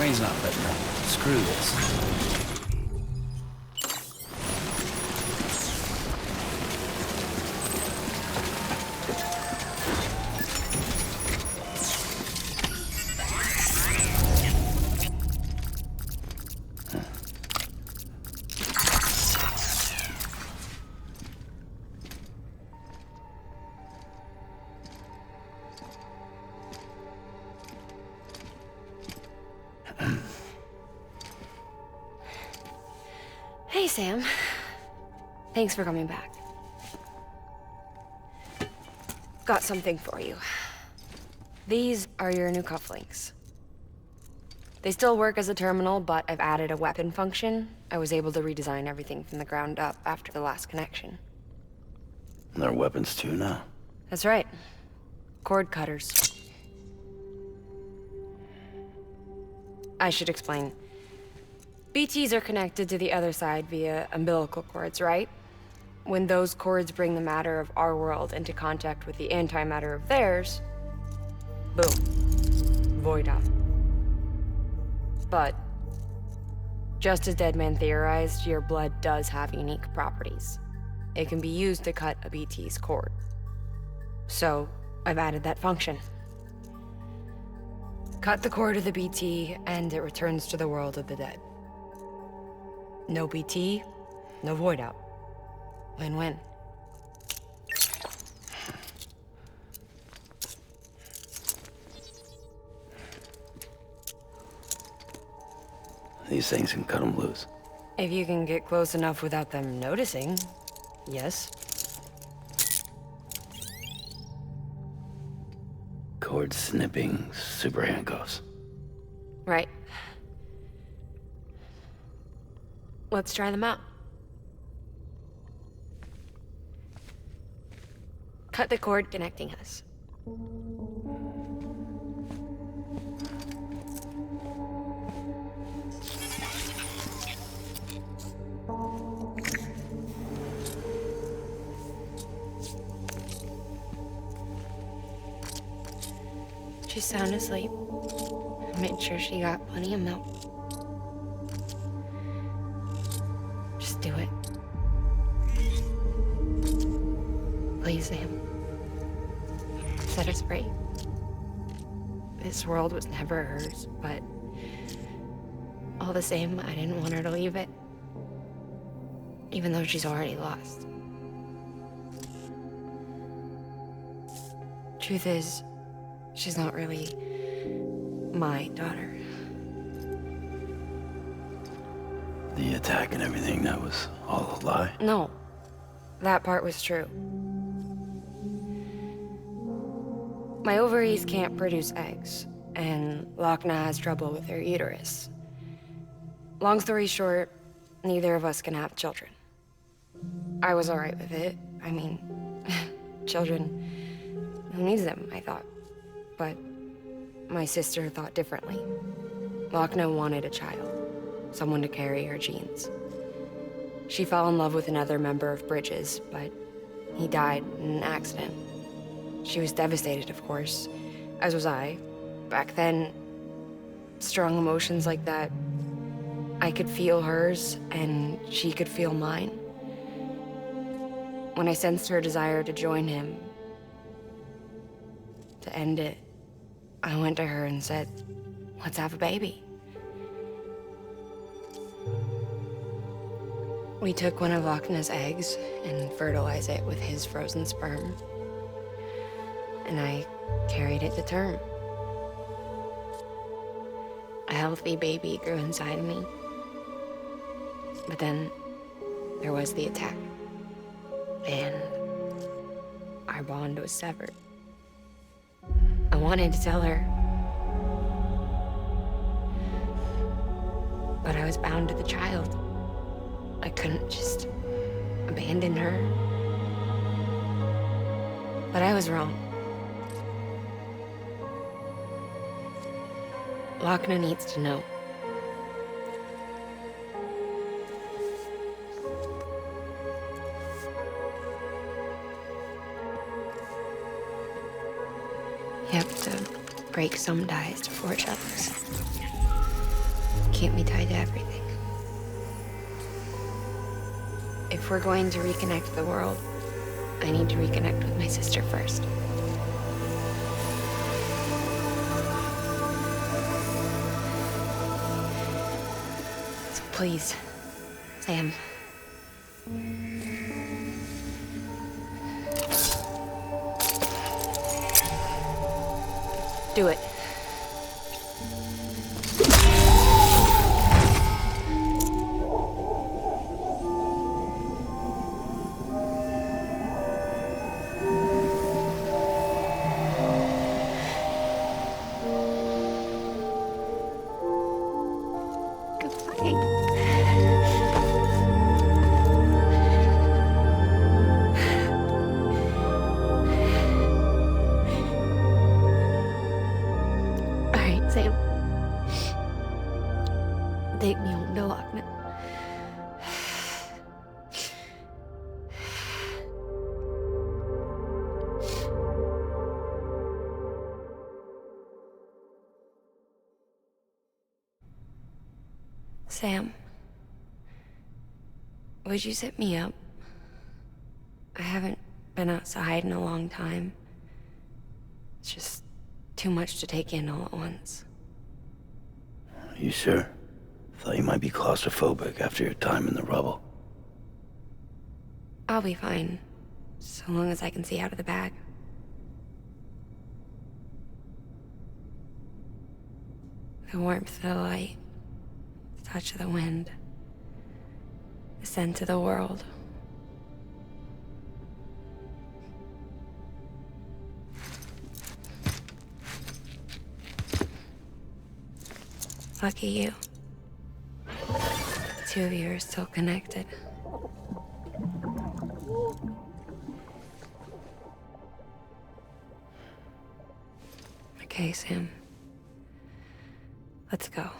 Train's not letting up. Screw this. Hey, Sam. Thanks for coming back. Got something for you. These are your new cufflinks. They still work as a terminal, but I've added a weapon function. I was able to redesign everything from the ground up after the last connection. And they're weapons too now. That's right. Cord cutters. I should explain. BTs are connected to the other side via umbilical cords, right? When those cords bring the matter of our world into contact with the antimatter of theirs, boom, void out. But, just as Deadman theorized, your blood does have unique properties. It can be used to cut a BT's cord. So, I've added that function. Cut the cord of the BT, and it returns to the world of the dead. No BT, no void out. Win-win. These things can cut them loose. If you can get close enough without them noticing, yes. Cord snipping, super handcuffs. Right. Let's try them out. Cut the cord connecting us. She's sound asleep. I made sure she got plenty of milk. Just do it. Please, Sam. Set us free. This world was never hers, but all the same, I didn't want her to leave it. Even though she's already lost. Truth is, she's not really my daughter. The attack and everything, that was all a lie? No, that part was true. My ovaries can't produce eggs, and Lochna has trouble with her uterus. Long story short, neither of us can have children. I was all right with it. I mean, children, who needs them, I thought. But my sister thought differently. Lochna wanted a child, someone to carry her genes. She fell in love with another member of Bridges, but he died in an accident. She was devastated, of course, as was I. Back then, strong emotions like that, I could feel hers, and she could feel mine. When I sensed her desire to join him, to end it, I went to her and said, let's have a baby. We took one of Lochna's eggs and fertilized it with his frozen sperm. And I carried it to term. A healthy baby grew inside me. But then there was the attack. And our bond was severed. I wanted to tell her. But I was bound to the child. I couldn't just abandon her. But I was wrong. Lochna needs to know. You have to break some ties to forge others. can't be tied to everything. If we're going to reconnect the world, I need to reconnect with my sister first. So please, Sam. Do it. Sam, take me home to Lochner. Sam, would you sit me up? I haven't been outside in a long time. It's just too much to take in all at once. You sure? Thought you might be claustrophobic after your time in the rubble. I'll be fine, so long as I can see out of the bag. The warmth of the light, the touch of the wind, the scent of the world. Lucky you. The two of you are still connected. Okay, Sam. Let's go.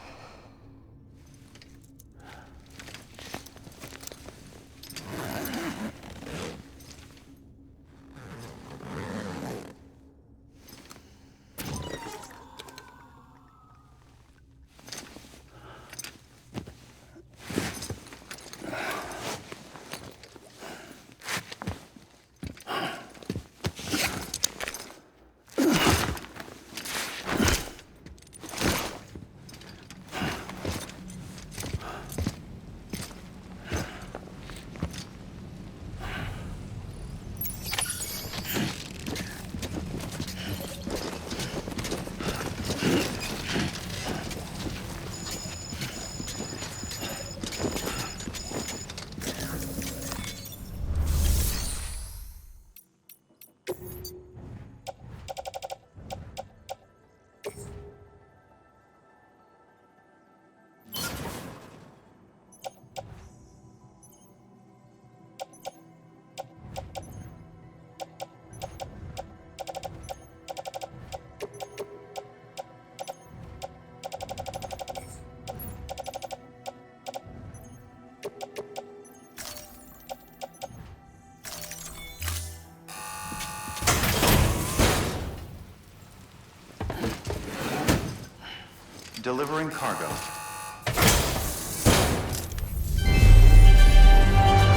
Delivering cargo.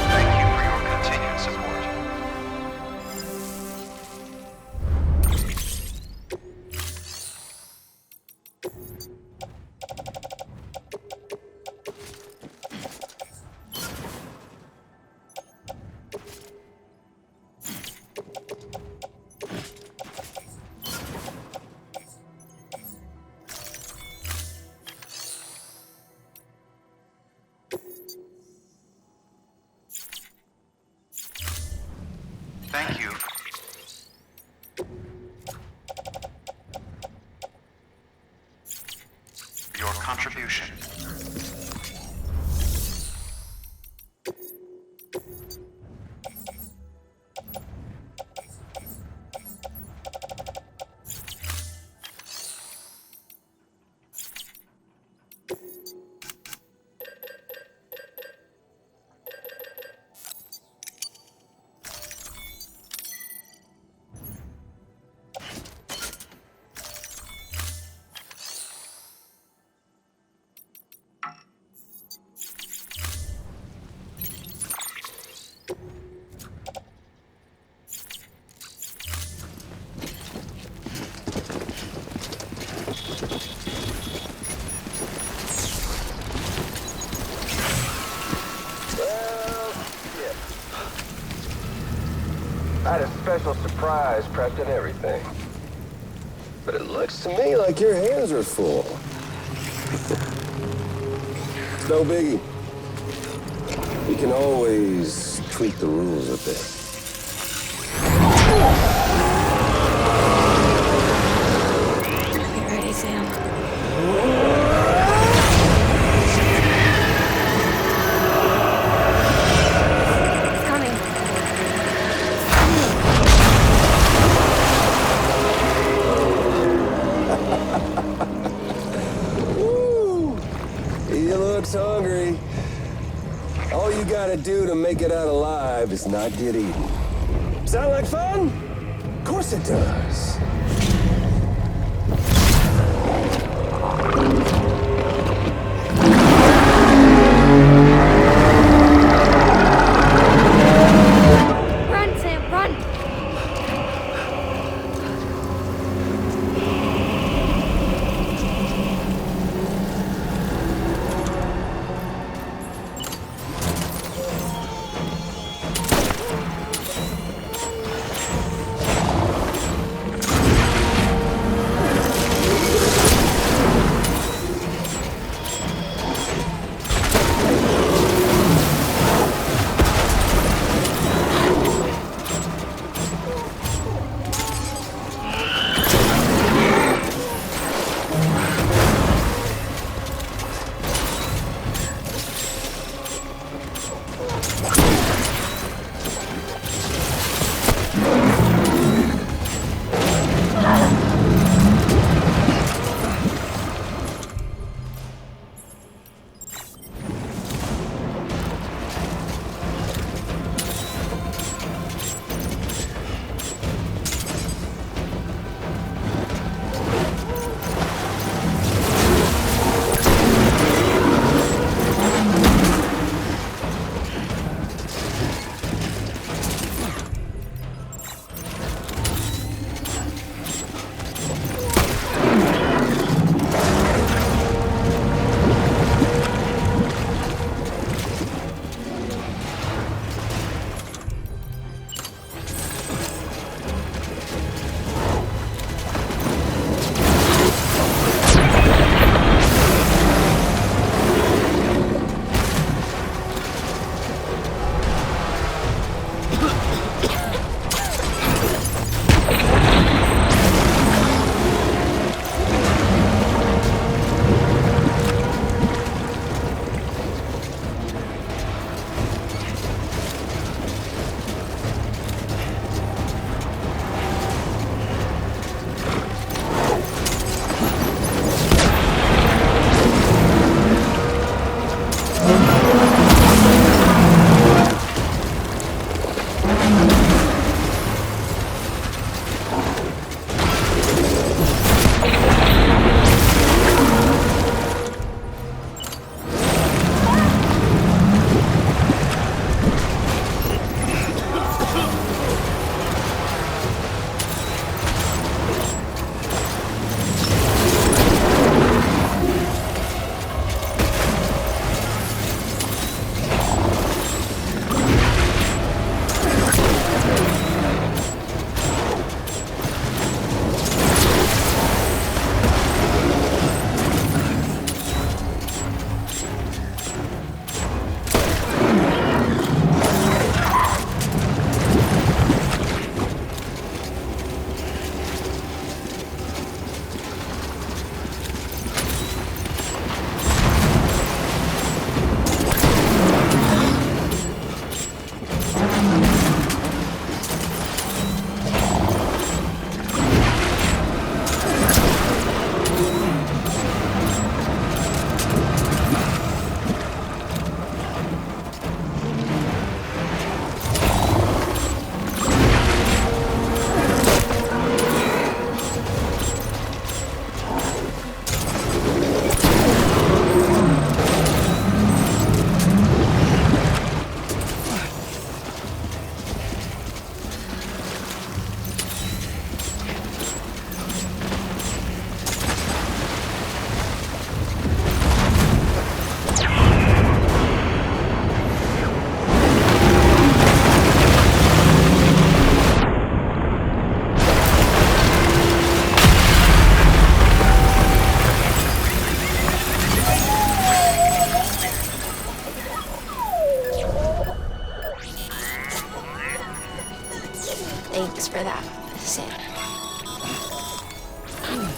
Thank you for your continued support. Thank you. Your contribution. Well, shit. I had a special surprise prepped and everything. But it looks to me like your hands are full. It's no biggie. We can always tweak the rules a bit. Get ready, Sam. It's coming. Woo! He looks hungry. All you gotta do to make it out alive is not get eaten. Sound like fun? Of course it does. Run, Sam, run!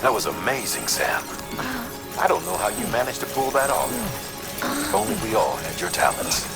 That was amazing, Sam. I don't know how you managed to pull that off. If only we all had your talents.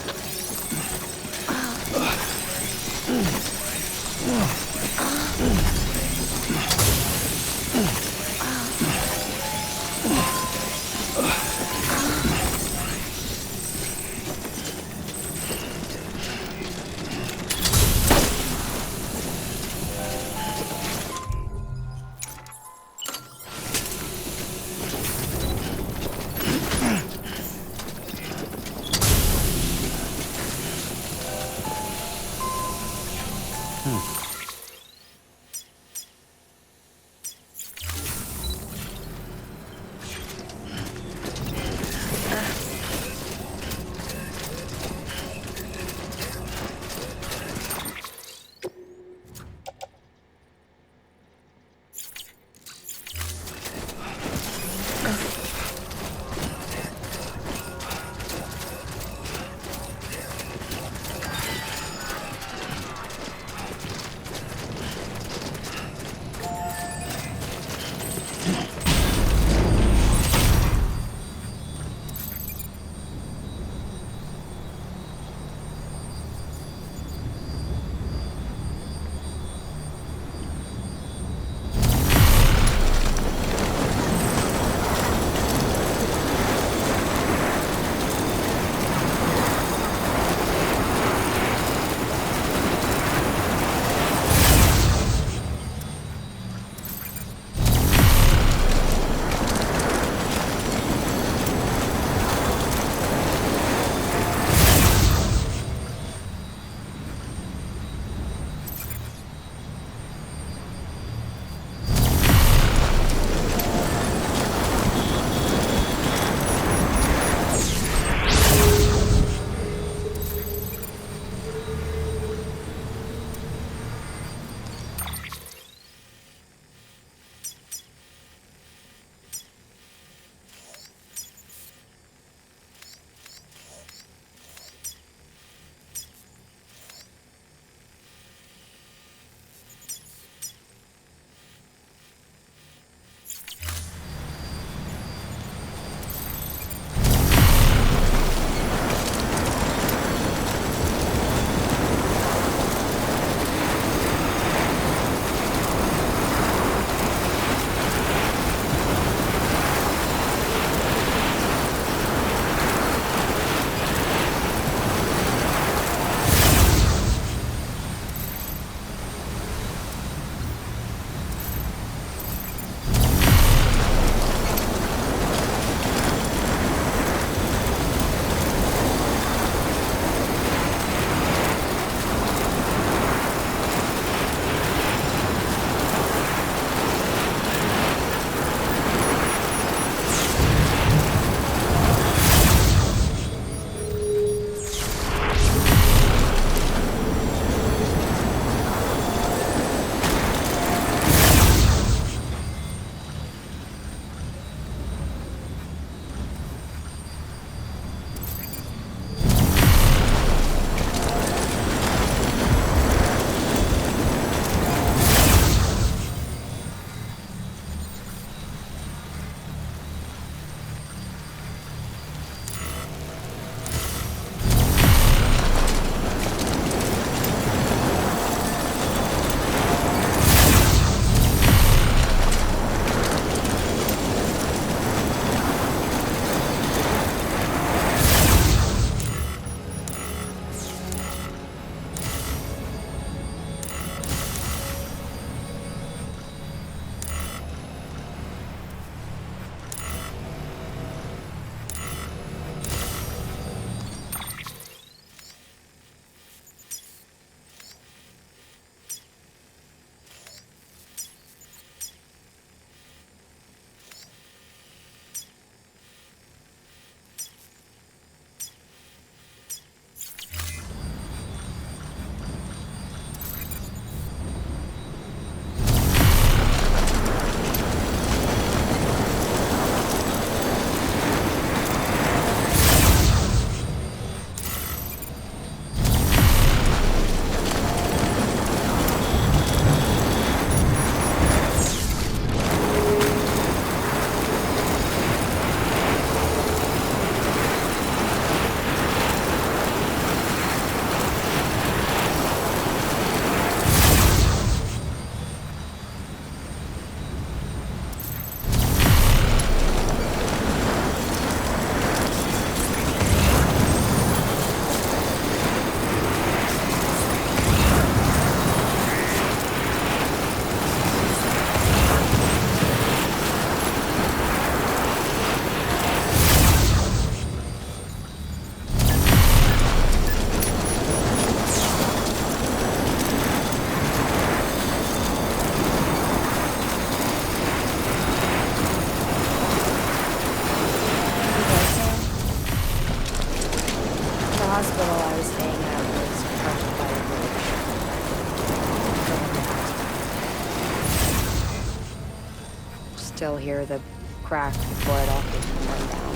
still hear the crack before it all came run down.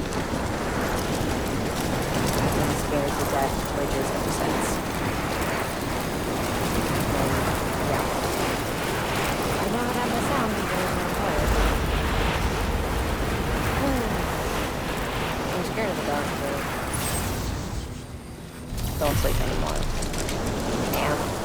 I've been scared to death of bridges ever since. And, yeah. I know how that must sound even when I'm tired. I'm scared of the dark, but don't sleep anymore. Can't.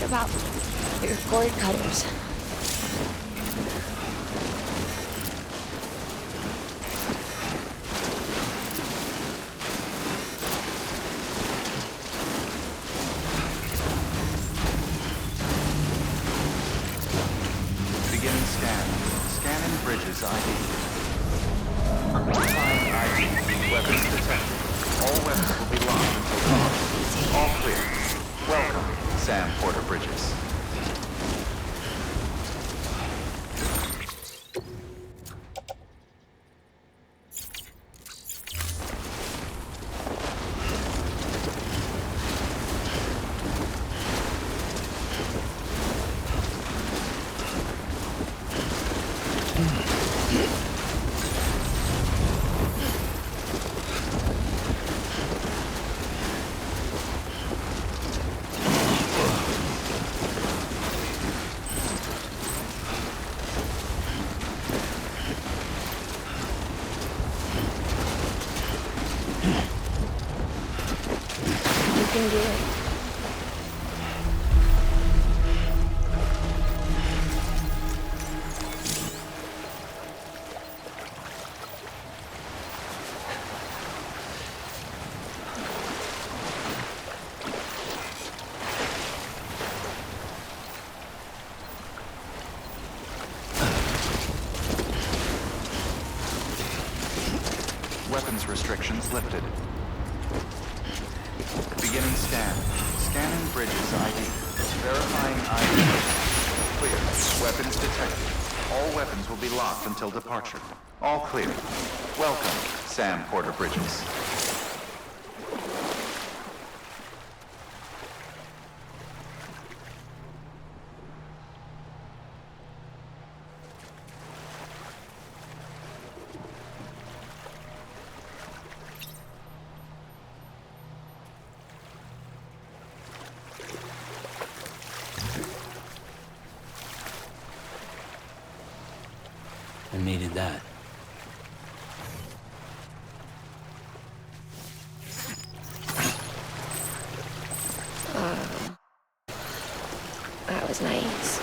About your cord cutters. Beginning scan. Scanning bridges ID. Verifying ID. Weapons detected. All weapons will be locked until dawn. All clear. Welcome, Sam Porter Bridges. You can do it. Weapons restrictions lifted. Beginning scan. Scanning bridges ID. Verifying ID. Clear. Weapons detected. All weapons will be locked until departure. All clear. Welcome, Sam Porter Bridges. I needed that. That was nice.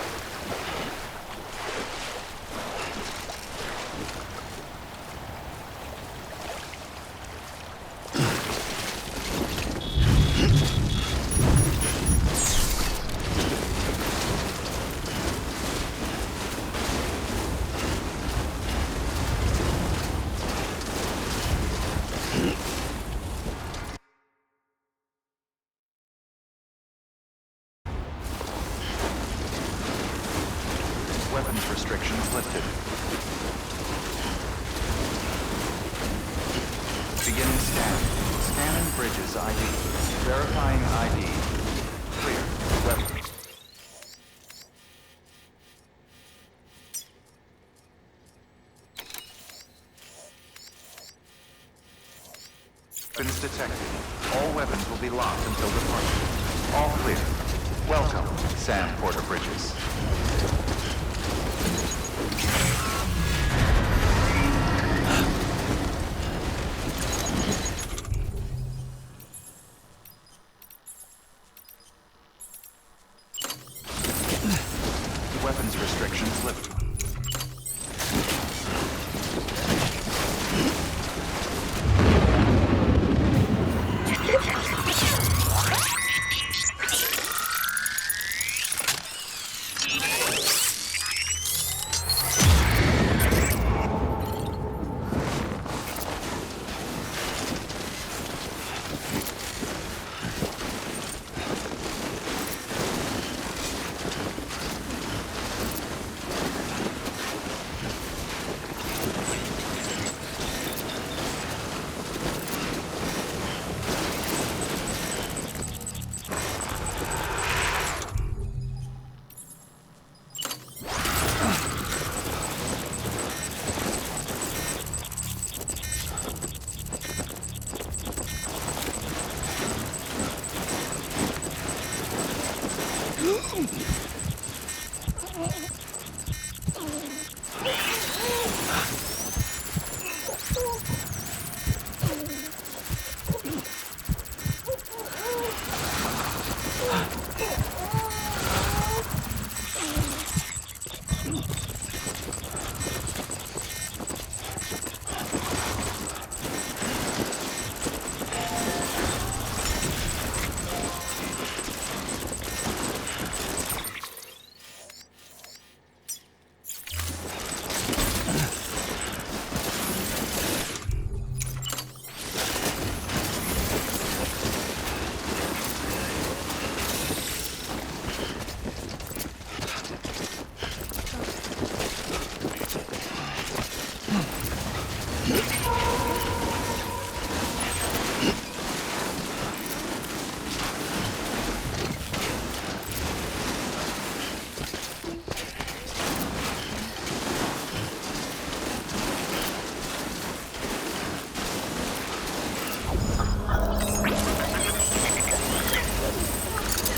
Bridges ID. Verifying ID. Clear. Weapons detected. All weapons will be locked until departure. All clear. Welcome, Sam Porter Bridges. Weapons restrictions lifted.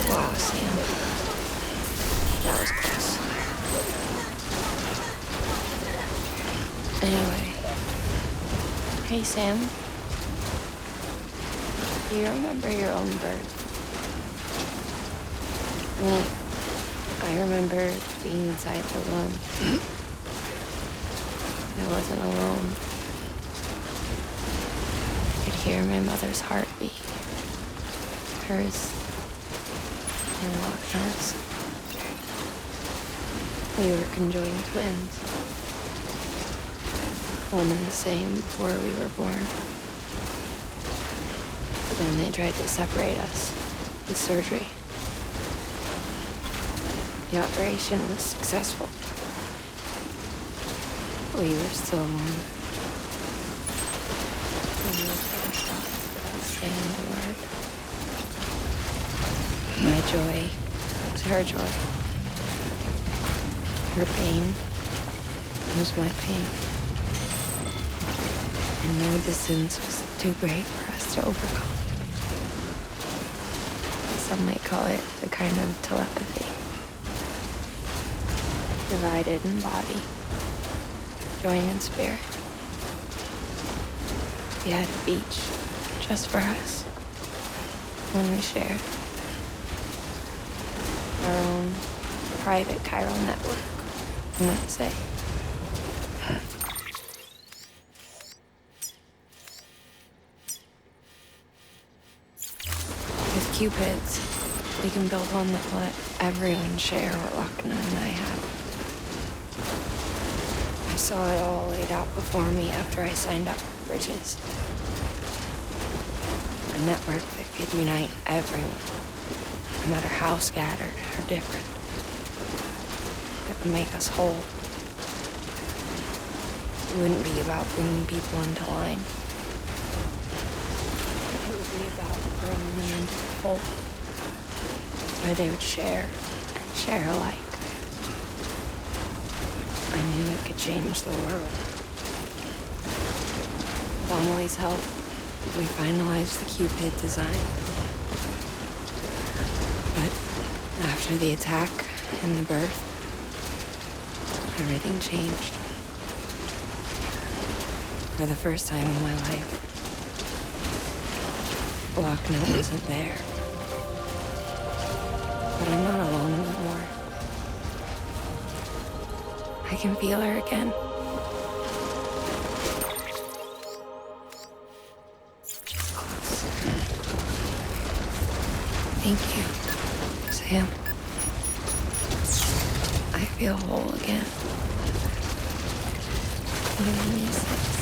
Wow, Sam. That was close. Anyway. Hey, Sam. Do you remember your own birth? I remember being inside the womb. I wasn't alone. I could hear my mother's heartbeat. Hers. And Lochner's. We were conjoined twins. One and the same before we were born. But then they tried to separate us with surgery. The operation was successful. We were still one. We lived our thoughts without saying a word. My joy was her joy. Her pain was my pain. And no distance was too great for us to overcome. Some might call it a kind of telepathy. Divided in body, joined in spirit. We had a beach just for us. One we shared. Our own private chiral network, you might say. With Cupids, we can build one that will let everyone share what Lochner and I have. I saw it all laid out before me after I signed up for Bridges. A network that could unite everyone, no matter how scattered or different. That would make us whole. It wouldn't be about bringing people into line. It would be about bring them into the fold, where they would share and share alike. I knew it could change the world. With Amelie's help, we finalized the Cupid design. But after the attack and the birth, everything changed. For the first time in my life, Lochner wasn't there. But I'm not alone anymore. I can feel her again. She's close. Thank you, Sam. I feel whole again. Even these things.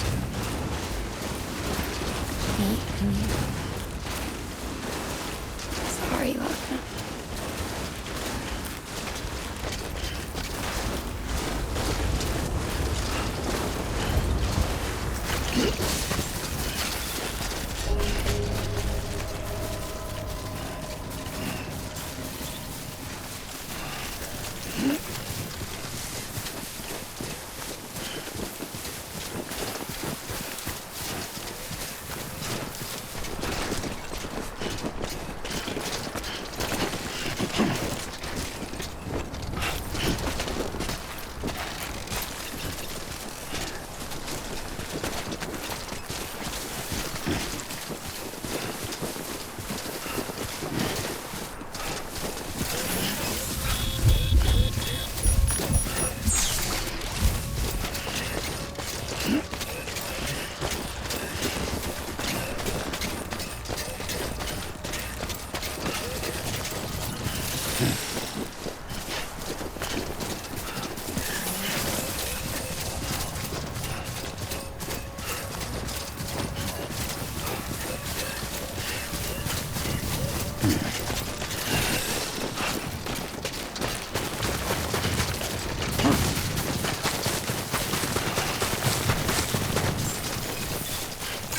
Me and you. Sorry, Lochner.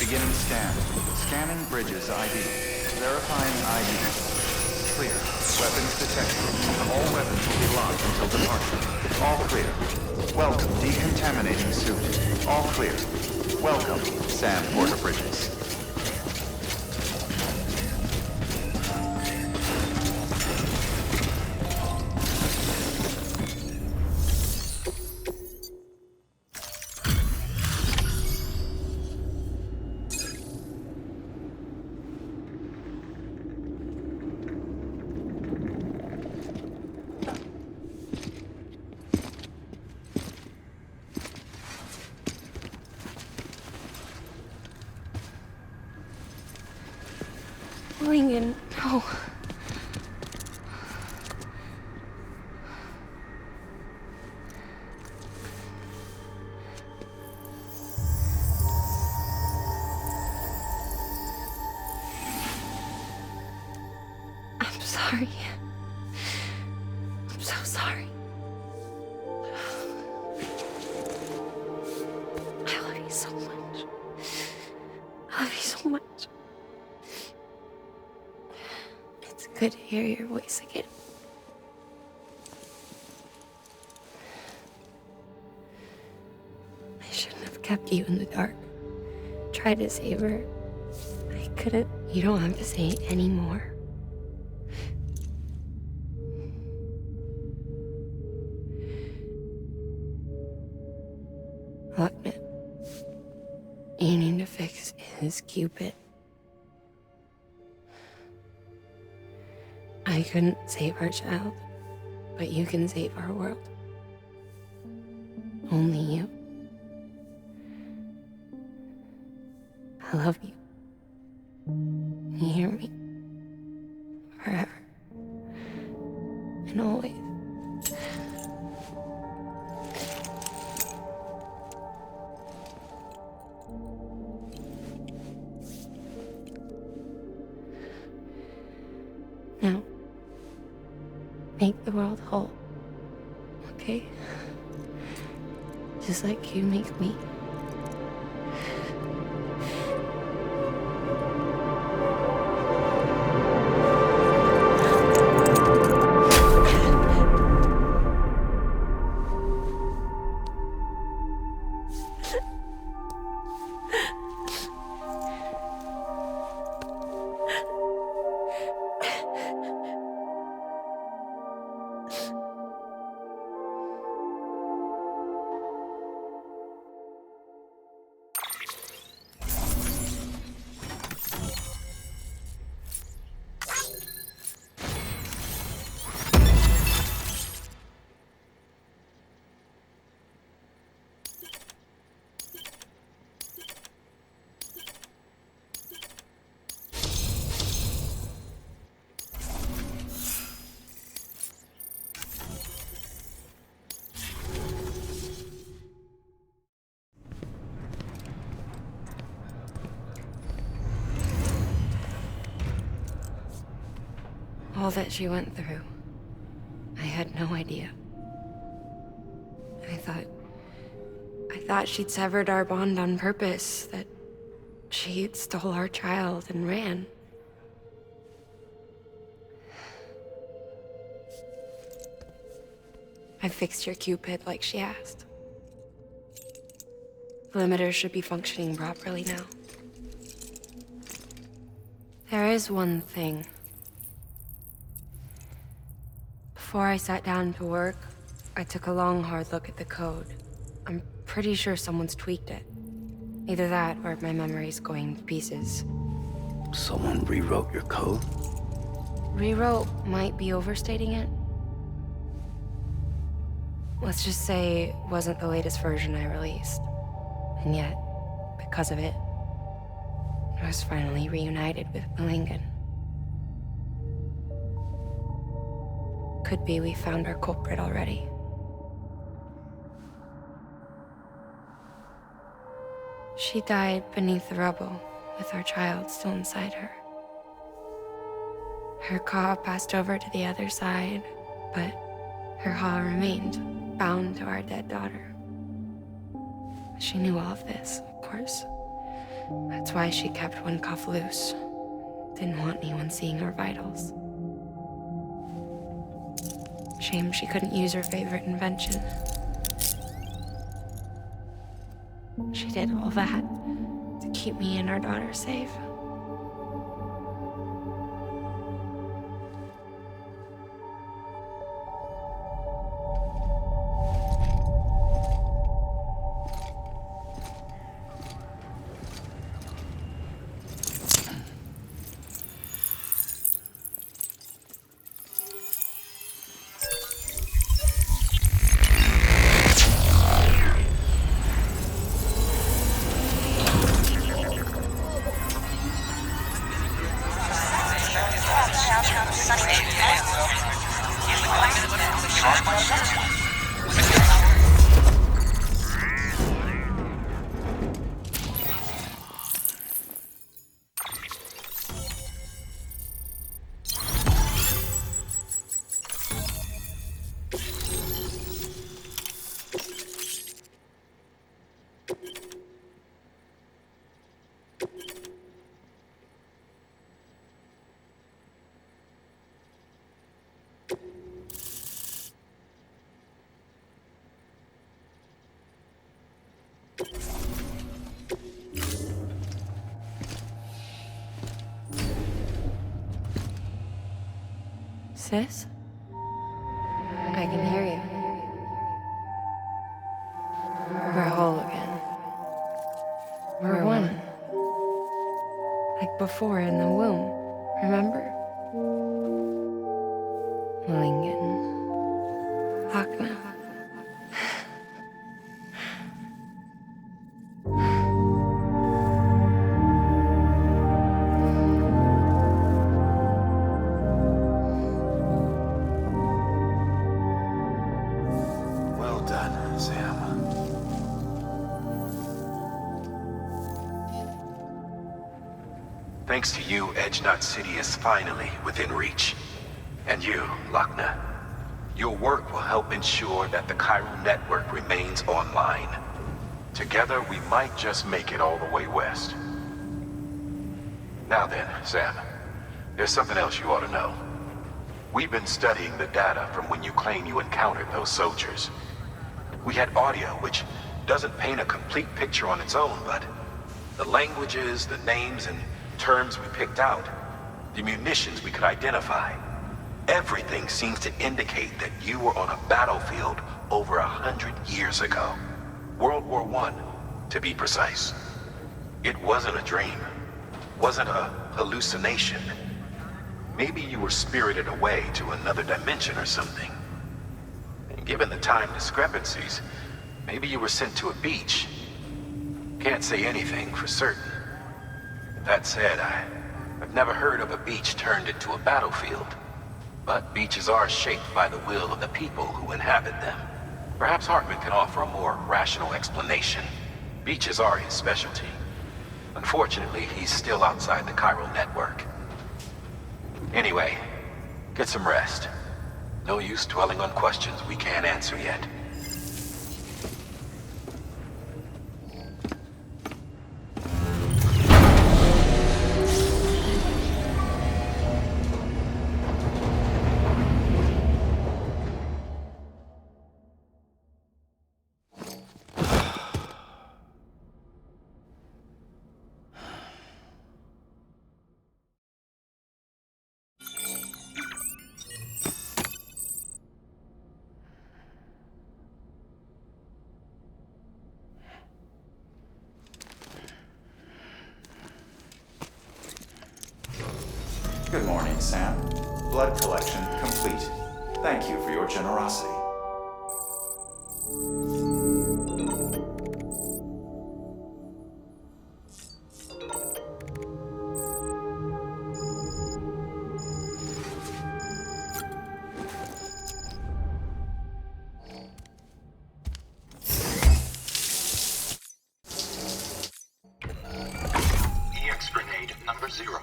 Beginning scan. Scanning bridges ID. Verifying ID. Clear. Weapons detected. All weapons will be locked until departure. All clear. Welcome, decontaminating suit. All clear. Welcome, Sam Porter-Bridges. Lincoln, no. I'm sorry. I'm so sorry. I love you so much. I love you so much. It's good to hear your voice again. I shouldn't have kept you in the dark. Tried to save her. I couldn't. You don't have to say it anymore. Lochner, you need to fix his Cupid. I couldn't save our child, but you can save our world. Only you. I love you. You hear me? Forever. And always. Now, make the world whole, okay? Just like you make me. all that she went through. I had no idea. I thought she'd severed our bond on purpose, that she stole our child and ran. I fixed your Cupid like she asked. The limiter should be functioning properly now. There is one thing. Before I sat down to work, I took a long, hard look at the code. I'm pretty sure someone's tweaked it. Either that, or my memory's going to pieces. Someone rewrote your code? Rewrote might be overstating it. Let's just say it wasn't the latest version I released. And yet, because of it, I was finally reunited with Malingen. Could be we found our culprit already. She died beneath the rubble, with our child still inside her. Her caw passed over to the other side, but her haw remained, bound to our dead daughter. She knew all of this, of course. That's why she kept one cuff loose. Didn't want anyone seeing her vitals. Shame she couldn't use her favorite invention. She did all that to keep me and our daughter safe. Sis? I can hear you. We're whole again. We're one. Like before in the womb, remember? Malingen. Lochna. Well done, Sam. Thanks to you, Edgenut City is finally within reach. And you, Lochna. Your work will help ensure that the chiral network remains online. Together, we might just make it all the way west. Now then, Sam, there's something else you ought to know. We've been studying the data from when you claim you encountered those soldiers. We had audio, which doesn't paint a complete picture on its own, but the languages, the names, and terms we picked out, the munitions we could identify, everything seems to indicate that you were on a battlefield over 100 years ago. World War I, to be precise. It wasn't a dream. Wasn't a hallucination. Maybe you were spirited away to another dimension or something. And given the time discrepancies, maybe you were sent to a beach. Can't say anything for certain. That said, I've never heard of a beach turned into a battlefield. But beaches are shaped by the will of the people who inhabit them. Perhaps Hartman can offer a more rational explanation. Beaches are his specialty. Unfortunately, he's still outside the chiral network. Anyway, Get some rest. No use dwelling on questions we can't answer yet. Good morning, Sam. Blood collection complete. Thank you for your generosity. EX grenade number 0.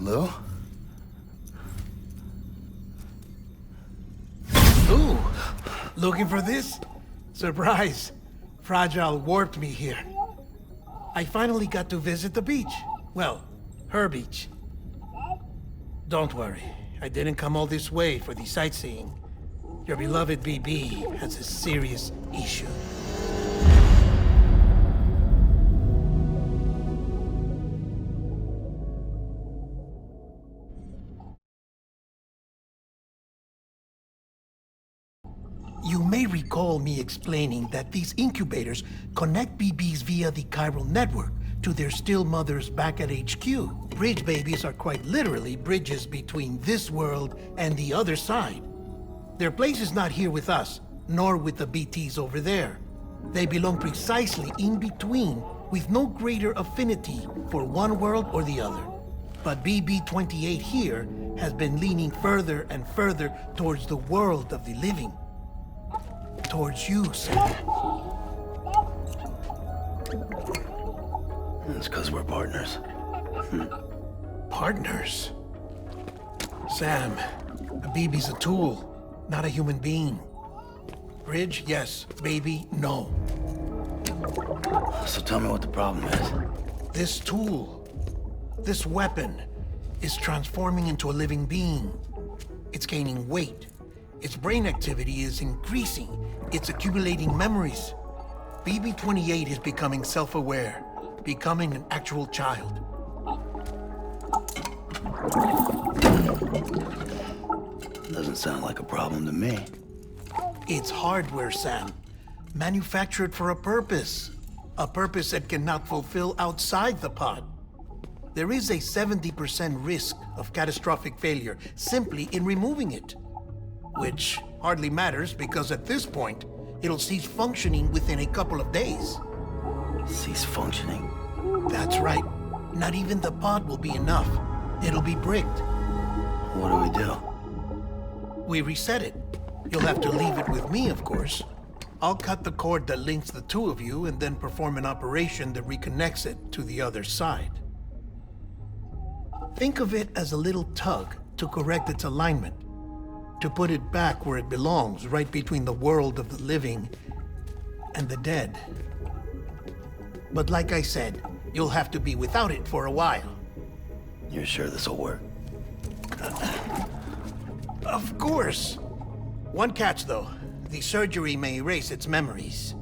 Lou? Ooh, looking for this? Surprise. Fragile warped me here. I finally got to visit the beach. Well, her beach. Don't worry, I didn't come all this way for the sightseeing. Your beloved BB has a serious issue. You may recall me explaining that these incubators connect BBs via the chiral network to their still mothers back at HQ. Bridge babies are quite literally bridges between this world and the other side. Their place is not here with us, nor with the BTs over there. They belong precisely in between, with no greater affinity for one world or the other. But BB-28 here has been leaning further and further towards the world of the living. Towards you, Sam. It's because we're partners. Partners? Sam, a BB's a tool, not a human being. Bridge, yes. Baby, no. So tell me what the problem is. This tool, this weapon, is transforming into a living being. It's gaining weight. Its brain activity is increasing. It's accumulating memories. BB-28 is becoming self-aware, becoming an actual child. Doesn't sound like a problem to me. It's hardware, Sam. Manufactured for a purpose. A purpose it cannot fulfill outside the pod. There is a 70% risk of catastrophic failure simply in removing it. Which hardly matters because at this point, it'll cease functioning within a couple of days. Cease functioning? That's right. Not even the pod will be enough. It'll be bricked. What do we do? We reset it. You'll have to leave it with me, of course. I'll cut the cord that links the two of you and then perform an operation that reconnects it to the other side. Think of it as a little tug to correct its alignment, to put it back where it belongs, right between the world of the living and the dead. But like I said, you'll have to be without it for a while. You're sure this'll work? Of course. One catch, though. The surgery may erase its memories.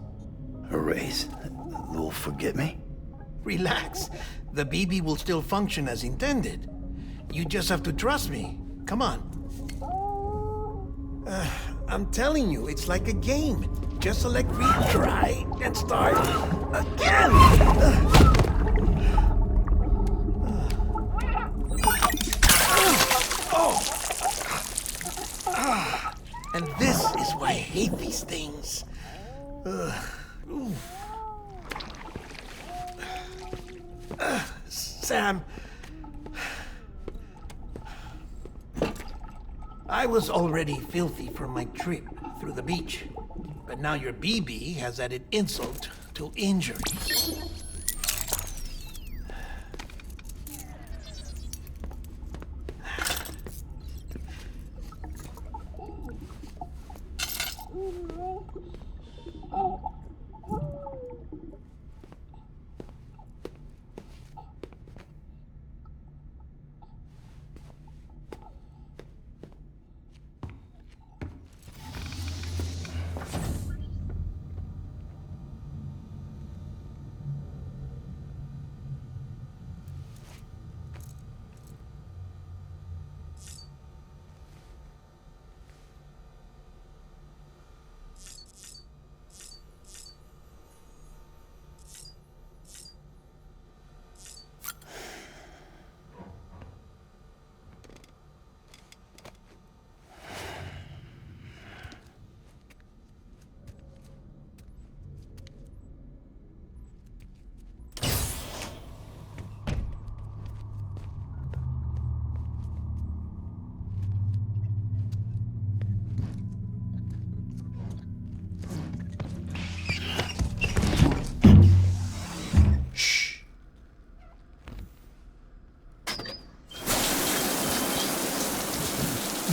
Erase? They'll forget me? Relax. The BB will still function as intended. You just have to trust me. Come on. I'm telling you, it's like a game. Just select retry and start again. And this is why I hate these things. Sam, I was already filthy from my trip through the beach, but now your BB has added insult to injury.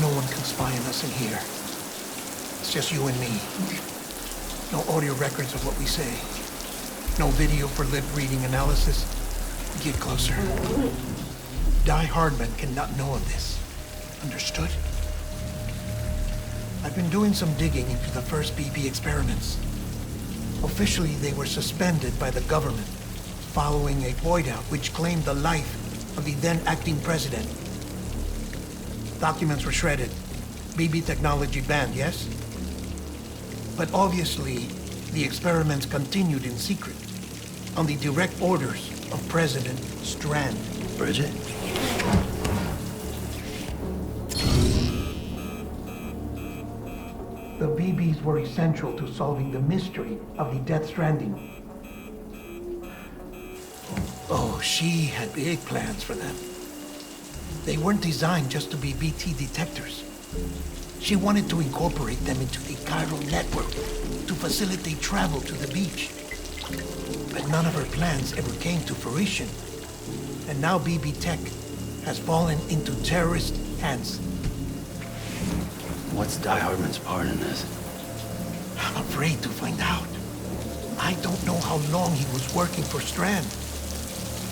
No one can spy on us in here. It's just you and me. No audio records of what we say. No video for lip-reading analysis. Get closer. Die Hardman cannot know of this. Understood? I've been doing some digging into the first BB experiments. Officially, they were suspended by the government following a void out which claimed the life of the then acting president. Documents were shredded. BB technology banned, yes? But obviously, the experiments continued in secret, on the direct orders of President Strand. Bridget? The BBs were essential to solving the mystery of the Death Stranding. Oh, she had big plans for them. They weren't designed just to be BT detectors. She wanted to incorporate them into the chiral network to facilitate travel to the beach. But none of her plans ever came to fruition. And now BB Tech has fallen into terrorist hands. What's Die Hardman's part in this? I'm afraid to find out. I don't know how long he was working for Strand.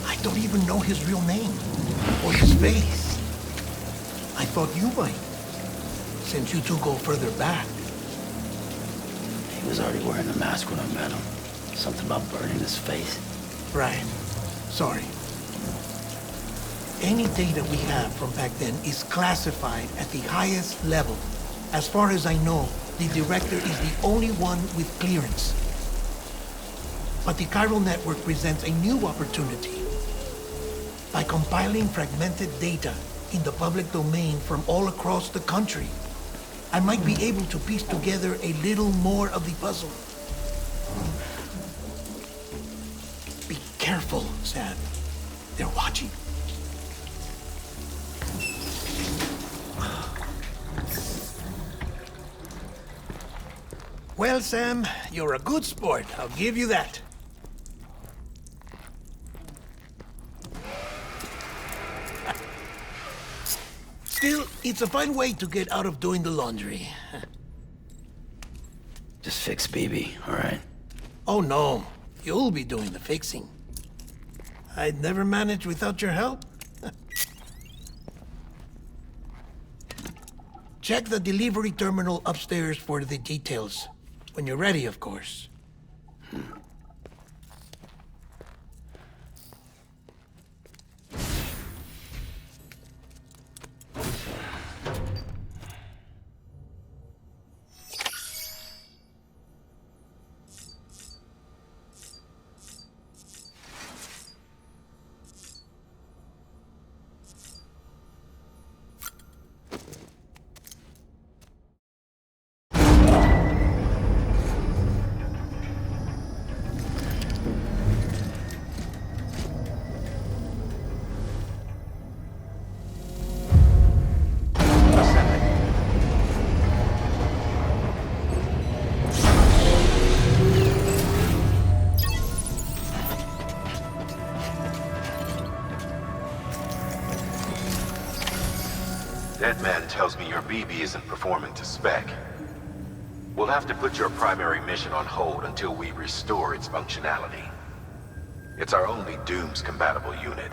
I don't even know his real name or his face. I thought you might, since you two go further back. He was already wearing the mask when I met him. Something about burning his face. Right. Sorry. Any data we have from back then is classified at the highest level. As far as I know, the director is the only one with clearance. But the chiral network presents a new opportunity. By compiling fragmented data in the public domain from all across the country, I might be able to piece together a little more of the puzzle. Be careful, Sam. They're watching. Well, Sam, you're a good sport. I'll give you that. Still, it's a fine way to get out of doing the laundry. Just fix BB, all right? Oh, no. You'll be doing the fixing. I'd never manage without your help. Check the delivery terminal upstairs for the details. When you're ready, of course. Dead man tells me your BB isn't performing to spec. We'll have to put your primary mission on hold until we restore its functionality. It's our only Dooms-compatible unit.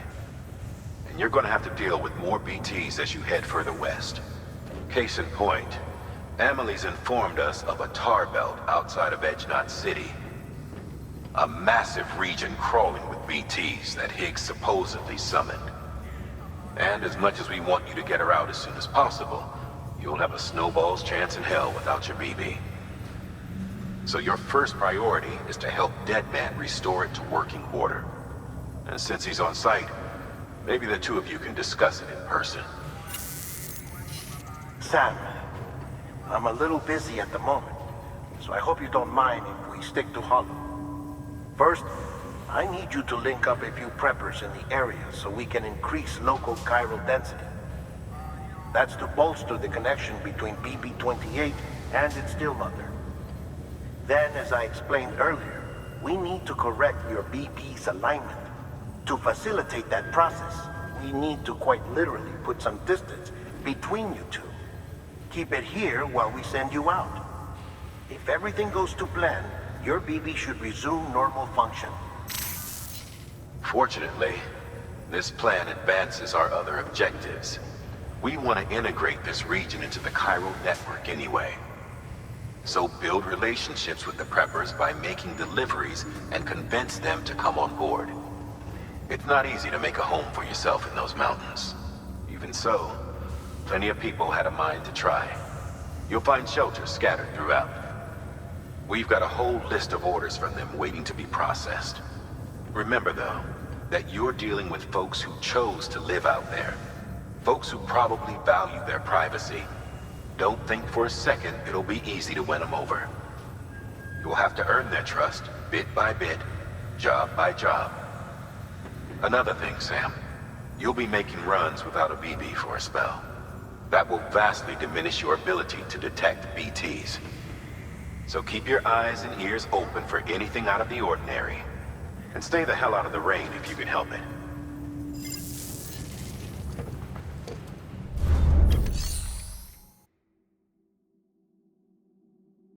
And you're gonna have to deal with more BTs as you head further west. Case in point, Amelie's informed us of a tar belt outside of Edgenot City. A massive region crawling with BTs that Higgs supposedly summoned. And as much as we want you to get her out as soon as possible, you'll have a snowball's chance in hell without your BB. So your first priority is to help Deadman restore it to working order. And since he's on site, maybe the two of you can discuss it in person. Sam, I'm a little busy at the moment, so I hope you don't mind if we stick to Hollow. First, I need you to link up a few preppers in the area so we can increase local chiral density. That's to bolster the connection between BB-28 and its stillmother. Then, as I explained earlier, we need to correct your BB's alignment. To facilitate that process, we need to quite literally put some distance between you two. Keep it here while we send you out. If everything goes to plan, your BB should resume normal function. Fortunately, this plan advances our other objectives. We want to integrate this region into the chiral network anyway. So build relationships with the preppers by making deliveries and convince them to come on board. It's not easy to make a home for yourself in those mountains. Even so, plenty of people had a mind to try. You'll find shelters scattered throughout. We've got a whole list of orders from them waiting to be processed. Remember though, that you're dealing with folks who chose to live out there. Folks who probably value their privacy. Don't think for a second it'll be easy to win them over. You'll have to earn their trust, bit by bit, job by job. Another thing, Sam. You'll be making runs without a BB for a spell. That will vastly diminish your ability to detect BTs. So keep your eyes and ears open for anything out of the ordinary. And stay the hell out of the rain if you can help it.